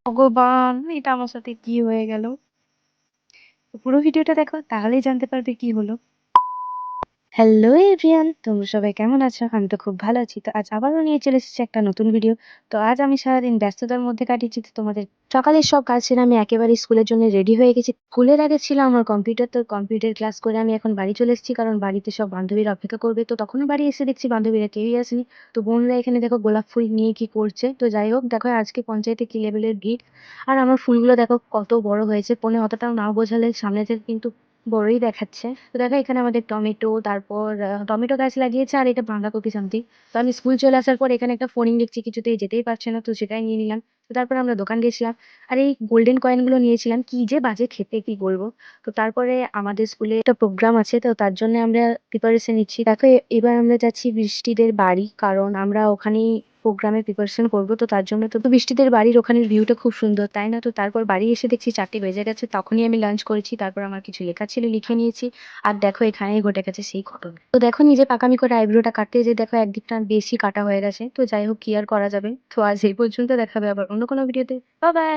ভগবান! এটা আমার সাথে কি হয়ে গেল? তো পুরো ভিডিওটা দেখো তাহলেই জানতে পারবে কি হলো। হ্যালো এভরিওয়ান, তোমরা সবাই কেমন আছো? আমি তো খুব ভালো আছি। তো আজ আবারও নিয়ে চলে এসেছি একটা নতুন ভিডিও। তো আজ আমি সারাদিন ব্যস্ততার মধ্যে কাটিয়েছি, তো তোমাদের সকালের সব কাজ সেরে আমি একেবারে স্কুলের জন্য রেডি হয়ে গেছি। স্কুলের আগে ছিল আমার কম্পিউটার, তো কম্পিউটার ক্লাস করে আমি এখন বাড়ি চলে এসেছি, কারণ বাড়িতে সব বান্ধবীরা অপেক্ষা করবে। তো তখনই বাড়ি এসে দেখছি বান্ধবীরা কেউই আসেনি। তো বোনরা এখানে দেখো গোলাপ ফুল নিয়ে কি করছে। তো যাই হোক, দেখো আজকে পঞ্চায়েতে কি লেভেলের ভিড়। আর আমার ফুলগুলো দেখো কত বড় হয়েছে, ফোনে অতটাও না বোঝালে সামনে থেকে কিন্তু বড়ই দেখাচ্ছে। তো দেখো এখানে আমাদের টমেটো, তারপর টমেটো গাছ লাগিয়েছে, আর এটা বাঁধাকপি সামথিং। তো আমি স্কুল চলে আসার পর এখানে একটা ফড়িং দেখছি, কিছুতেই যেতেই পারছে না, তো সেটাই নিয়ে নিলাম। তো তারপরে আমরা দোকান গেছিলাম, আর এই গোল্ডেন কয়েনগুলো নিয়েছিলাম, কি যে বাজে খেতে কি বলবো। তো তারপরে আমাদের স্কুলে একটা প্রোগ্রাম আছে, তো তার জন্য আমরা প্রিপারেশন নিচ্ছি। দেখো এবার আমরা যাচ্ছি বৃষ্টিদের বাড়ি, কারণ আমরা ওখানেই প্রোগ্রামের প্রিপারেশন করবো। তো তার জন্য তো তো বৃষ্টিদের বাড়ির ওখানের ভিউটা খুব সুন্দর, তাই না? তো তারপর বাড়ি এসে দেখছি 4টে বেজে গেছে, তখনই আমি লাঞ্চ করেছি, তারপর আমার কিছু লেখা ছিল লিখে নিয়েছি। আর দেখো এখানেই ঘটে গেছে সেই ঘটনা। তো দেখো নিজে পাকামি করে আইব্রোটা কাটতে যে দেখো একদিকটা বেশি কাটা হয়ে গেছে। তো যাই হোক, কি আর করা যাবে। তো আজ এই পর্যন্ত, দেখাবে আবার অন্য কোনো ভিডিওতে। Bye bye.